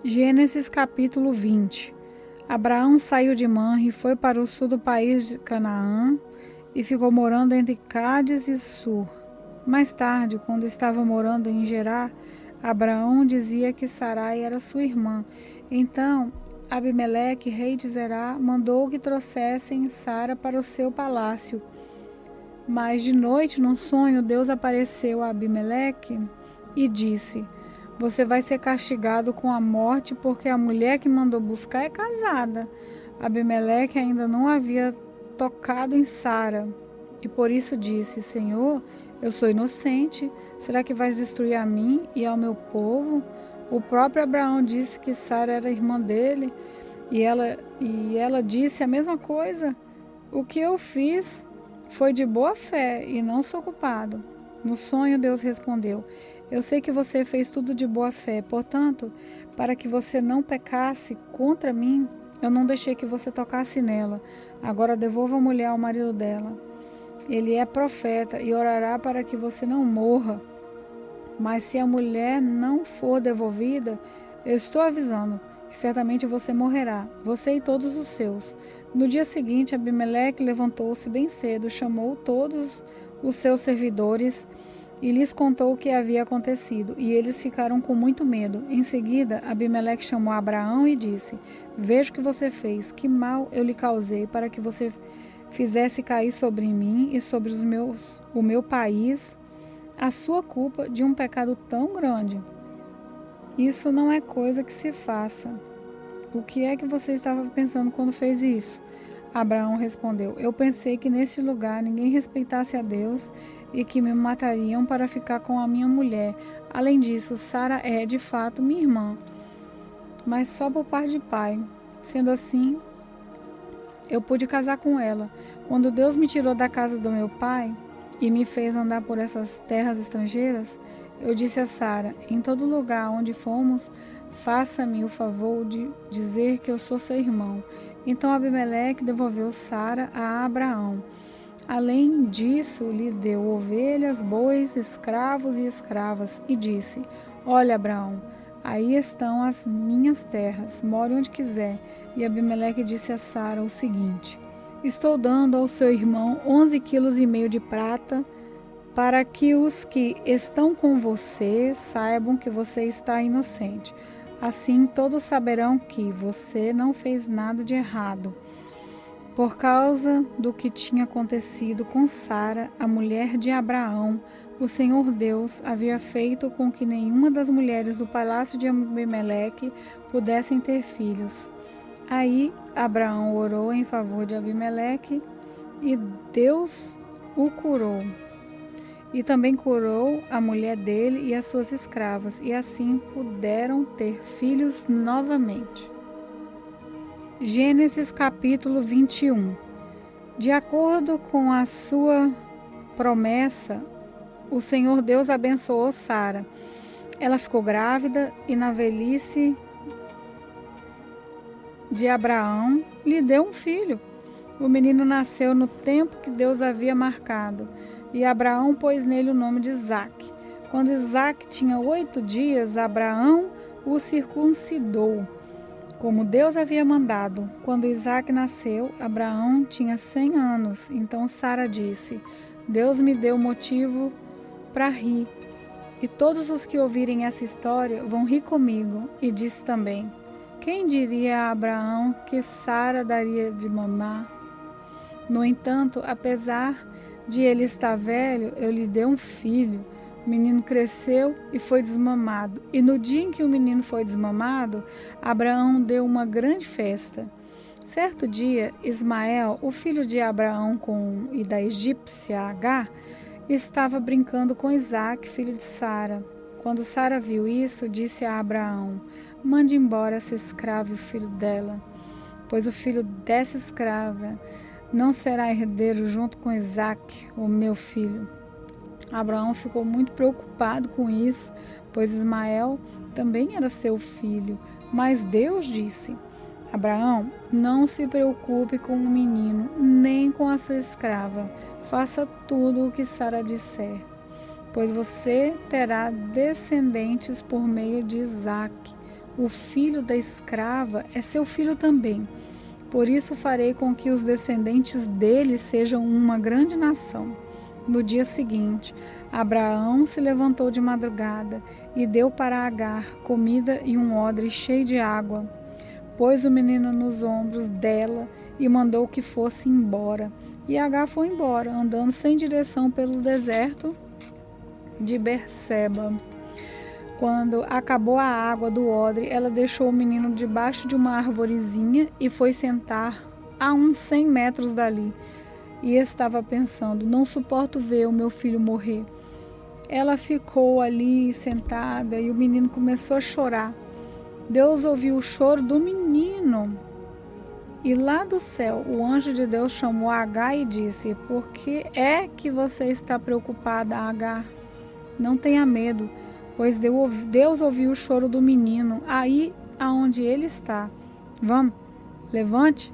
Gênesis capítulo 20. Abraão saiu de Manre e foi para o sul do país de Canaã e ficou morando entre Cádiz e Sur. Mais tarde, quando estava morando em Gerar, Abraão dizia que Sarai era sua irmã. Então, Abimeleque, rei de Zerá, mandou que trouxessem Sara para o seu palácio. Mas de noite, num sonho, Deus apareceu a Abimeleque e disse: "Você vai ser castigado com a morte, porque a mulher que mandou buscar é casada." Abimeleque ainda não havia tocado em Sara, e por isso disse: "Senhor, eu sou inocente. Será que vais destruir a mim e ao meu povo?" O próprio Abraão disse que Sara era irmã dele, e ela disse a mesma coisa. "O que eu fiz foi de boa fé e não sou culpado." No sonho, Deus respondeu: "Eu sei que você fez tudo de boa fé, portanto, para que você não pecasse contra mim, eu não deixei que você tocasse nela. Agora devolva a mulher ao marido dela. Ele é profeta e orará para que você não morra. Mas se a mulher não for devolvida, eu estou avisando que certamente você morrerá, você e todos os seus." No dia seguinte, Abimeleque levantou-se bem cedo, chamou todos os seus servidores e lhes contou o que havia acontecido, e eles ficaram com muito medo. Em seguida, Abimeleque chamou Abraão e disse: "Veja o que você fez, que mal eu lhe causei para que você fizesse cair sobre mim e sobre o meu país a sua culpa de um pecado tão grande. Isso não é coisa que se faça. O que é que você estava pensando quando fez isso?" Abraão respondeu: "Eu pensei que neste lugar ninguém respeitasse a Deus e que me matariam para ficar com a minha mulher. Além disso, Sara é, de fato, minha irmã, mas só por parte de pai. Sendo assim, eu pude casar com ela. Quando Deus me tirou da casa do meu pai e me fez andar por essas terras estrangeiras, eu disse a Sara: em todo lugar onde fomos, faça-me o favor de dizer que eu sou seu irmão." Então Abimeleque devolveu Sara a Abraão. Além disso, lhe deu ovelhas, bois, escravos e escravas, e disse: "Olha, Abraão, aí estão as minhas terras, more onde quiser." E Abimeleque disse a Sara o seguinte: "Estou dando ao seu irmão 11,5 quilos de prata, para que os que estão com você saibam que você está inocente. Assim todos saberão que você não fez nada de errado." Por causa do que tinha acontecido com Sara, a mulher de Abraão, o Senhor Deus havia feito com que nenhuma das mulheres do palácio de Abimeleque pudessem ter filhos. Aí Abraão orou em favor de Abimeleque e Deus o curou. E também curou a mulher dele e as suas escravas, e assim puderam ter filhos novamente. Gênesis capítulo 21. De acordo com a sua promessa, o Senhor Deus abençoou Sara. Ela ficou grávida e na velhice de Abraão lhe deu um filho. O menino nasceu no tempo que Deus havia marcado, e Abraão pôs nele o nome de Isaque. Quando Isaque tinha 8 dias, Abraão o circuncidou, como Deus havia mandado. Quando Isaque nasceu, Abraão tinha 100 anos. Então Sara disse: "Deus me deu motivo para rir, e todos os que ouvirem essa história vão rir comigo." E disse também: "Quem diria a Abraão que Sara daria de mamar? No entanto, apesar de ele estar velho, eu lhe dei um filho." O menino cresceu e foi desmamado. E no dia em que o menino foi desmamado, Abraão deu uma grande festa. Certo dia, Ismael, o filho de Abraão e da egípcia Agar, estava brincando com Isaque, filho de Sara. Quando Sara viu isso, disse a Abraão: "Mande embora essa escrava e o filho dela, pois o filho dessa escrava não será herdeiro junto com Isaque, o meu filho." Abraão ficou muito preocupado com isso, pois Ismael também era seu filho. Mas Deus disse: "Abraão, não se preocupe com o menino, nem com a sua escrava. Faça tudo o que Sara disser, pois você terá descendentes por meio de Isaque, o filho da escrava é seu filho também. Por isso farei com que os descendentes dele sejam uma grande nação. No dia seguinte, Abraão se levantou de madrugada e deu para Agar comida e um odre cheio de água. Pôs o menino nos ombros dela e mandou que fosse embora. E Agar foi embora, andando sem direção pelo deserto de Berseba. Quando acabou a água do odre, ela deixou o menino debaixo de uma arvorezinha e foi sentar a uns 100 metros dali. E estava pensando: não suporto ver o meu filho morrer. Ela ficou ali sentada e o menino começou a chorar. Deus ouviu o choro do menino. E lá do céu, o anjo de Deus chamou Agar e disse: por que é que você está preocupada, Agar? Não tenha medo, pois Deus ouviu o choro do menino aí aonde ele está. Vamos, levante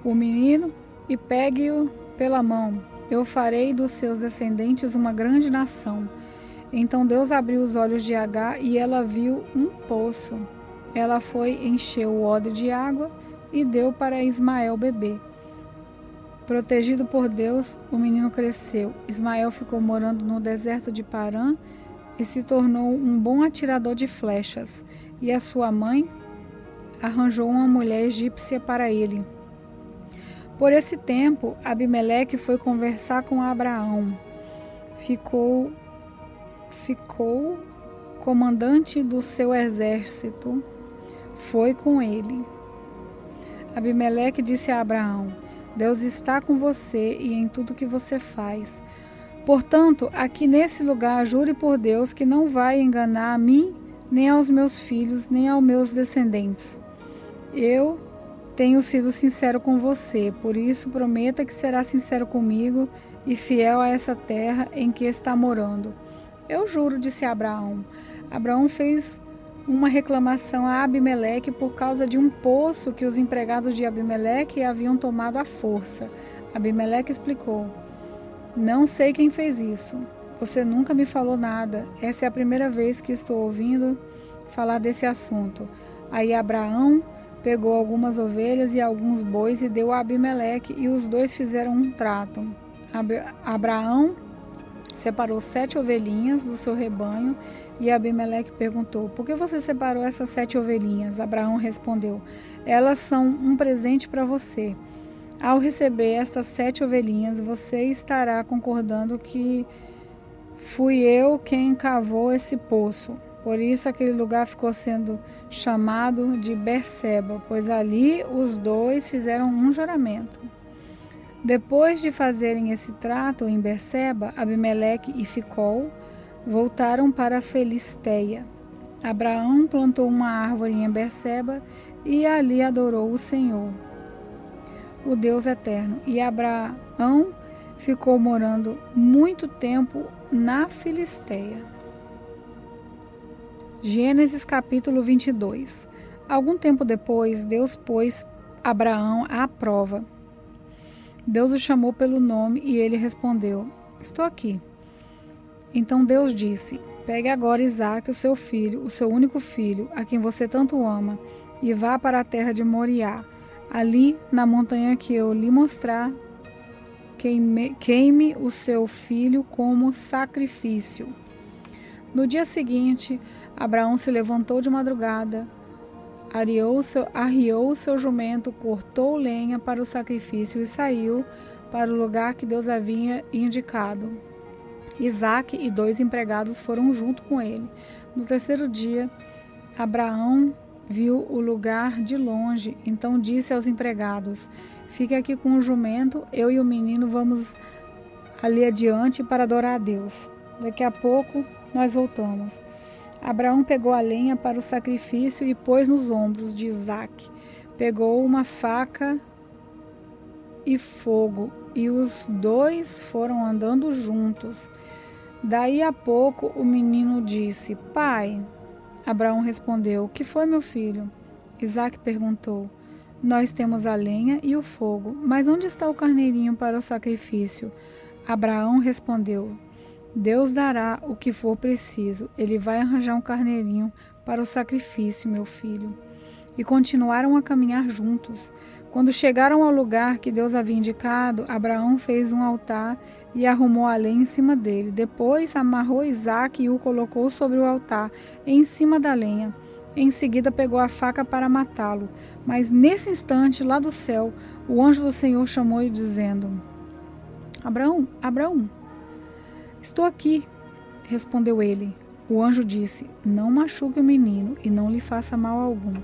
o menino e pegue-o pela mão. Eu farei dos seus descendentes uma grande nação. Então Deus abriu os olhos de Agar e ela viu um poço. Ela foi, encheu o odre de água e deu para Ismael beber. Protegido por Deus, o menino cresceu. Ismael ficou morando no deserto de Parã e se tornou um bom atirador de flechas. E a sua mãe arranjou uma mulher egípcia para ele. Por esse tempo, Abimeleque foi conversar com Abraão. Ficou comandante do seu exército. Foi com ele. Abimeleque disse a Abraão: Deus está com você e em tudo que você faz. Portanto, aqui nesse lugar, jure por Deus que não vai enganar a mim, nem aos meus filhos, nem aos meus descendentes. Eu tenho sido sincero com você, por isso prometa que será sincero comigo e fiel a essa terra em que está morando. Eu juro, disse Abraão. Abraão fez uma reclamação a Abimeleque por causa de um poço que os empregados de Abimeleque haviam tomado à força. Abimeleque explicou: não sei quem fez isso. Você nunca me falou nada. Essa é a primeira vez que estou ouvindo falar desse assunto. Aí Abraão pegou algumas ovelhas e alguns bois e deu a Abimeleque, e os dois fizeram um trato. Abraão separou 7 ovelhinhas do seu rebanho e Abimeleque perguntou: por que você separou essas 7 ovelhinhas? Abraão respondeu: elas são um presente para você. Ao receber estas 7 ovelhinhas, você estará concordando que fui eu quem cavou esse poço. Por isso aquele lugar ficou sendo chamado de Berseba, pois ali os dois fizeram um juramento. Depois de fazerem esse trato em Berseba, Abimeleque e Ficol voltaram para a Filisteia. Abraão plantou uma árvore em Berseba e ali adorou o Senhor, o Deus eterno. E Abraão ficou morando muito tempo na Filisteia. Gênesis capítulo 22. Algum tempo depois, Deus pôs Abraão à prova. Deus o chamou pelo nome e ele respondeu: estou aqui. Então Deus disse: pegue agora Isaque, o seu filho, o seu único filho, a quem você tanto ama, e vá para a terra de Moriá. Ali, na montanha que eu lhe mostrar, queime o seu filho como sacrifício. No dia seguinte, Abraão se levantou de madrugada, arriou o seu jumento, cortou lenha para o sacrifício e saiu para o lugar que Deus havia indicado. Isaque e 2 empregados foram junto com ele. No terceiro dia, Abraão viu o lugar de longe, então disse aos empregados: fique aqui com o jumento, eu e o menino vamos ali adiante para adorar a Deus. Daqui a pouco nós voltamos. Abraão pegou a lenha para o sacrifício e pôs nos ombros de Isaque. Pegou uma faca e fogo, e os dois foram andando juntos. Daí a pouco o menino disse: pai. Abraão respondeu: o que foi, meu filho? Isaque perguntou: nós temos a lenha e o fogo, mas onde está o carneirinho para o sacrifício? Abraão respondeu: Deus dará o que for preciso. Ele vai arranjar um carneirinho para o sacrifício, meu filho. E continuaram a caminhar juntos. Quando chegaram ao lugar que Deus havia indicado, Abraão fez um altar e arrumou a lenha em cima dele. Depois amarrou Isaque e o colocou sobre o altar, em cima da lenha. Em seguida pegou a faca para matá-lo. Mas nesse instante, lá do céu, o anjo do Senhor chamou-o dizendo: Abraão, Abraão. Estou aqui, respondeu ele. O anjo disse: Não machuque o menino e não lhe faça mal algum.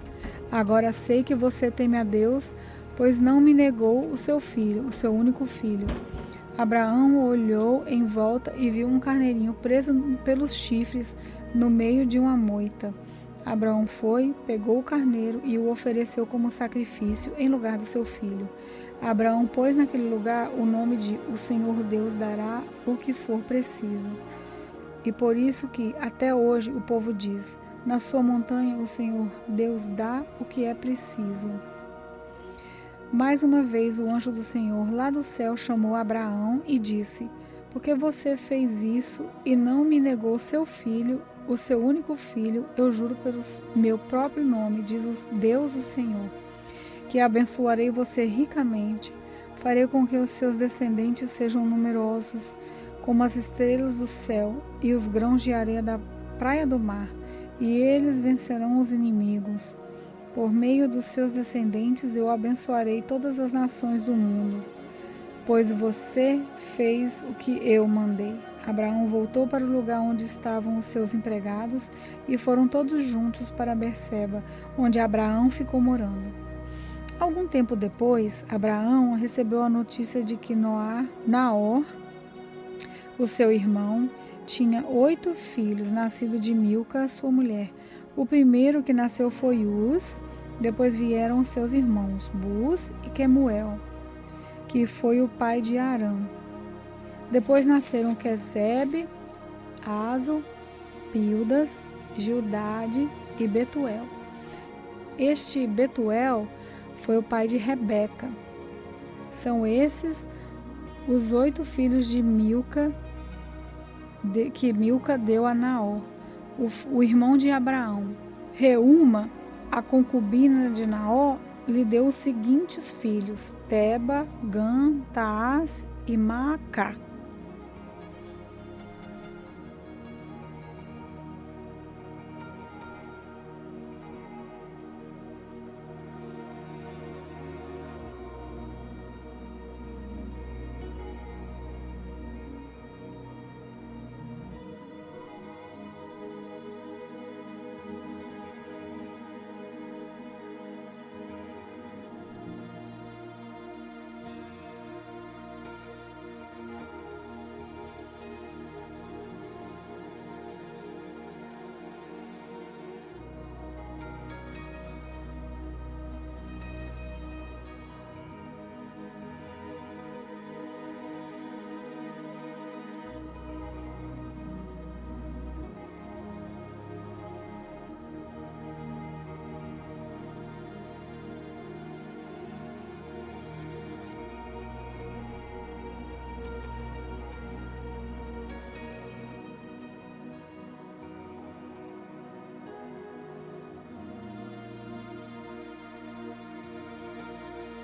Agora sei que você teme a Deus, pois não me negou o seu filho, o seu único filho. Abraão olhou em volta e viu um carneirinho preso pelos chifres no meio de uma moita. Abraão foi, pegou o carneiro e o ofereceu como sacrifício em lugar do seu filho. Abraão pôs naquele lugar o nome de O Senhor Deus dará o que for preciso. E por isso que até hoje o povo diz: na sua montanha o Senhor Deus dá o que é preciso. Mais uma vez o anjo do Senhor lá do céu chamou Abraão e disse: Por que você fez isso e não me negou seu filho, o seu único filho? Eu juro pelo meu próprio nome, diz Deus o Senhor, que abençoarei você ricamente. Farei com que os seus descendentes sejam numerosos, como as estrelas do céu e os grãos de areia da praia do mar, e eles vencerão os inimigos. Por meio dos seus descendentes eu abençoarei todas as nações do mundo, pois você fez o que eu mandei. Abraão voltou para o lugar onde estavam os seus empregados e foram todos juntos para Berseba, onde Abraão ficou morando. Algum tempo depois, Abraão recebeu a notícia de que Naor, o seu irmão, tinha 8 filhos, nascidos de Milca, sua mulher. O primeiro que nasceu foi Uz, depois vieram seus irmãos, Buz e Quemuel, que foi o pai de Arã. Depois nasceram Quesebe, Azo, Pildas, Gildade e Betuel. Este Betuel foi o pai de Rebeca. São esses os 8 filhos de Milca, que Milca deu a Naor, o irmão de Abraão. Reúma, a concubina de Naor, lhe deu os seguintes filhos: Teba, Gã, Taás e Maacá.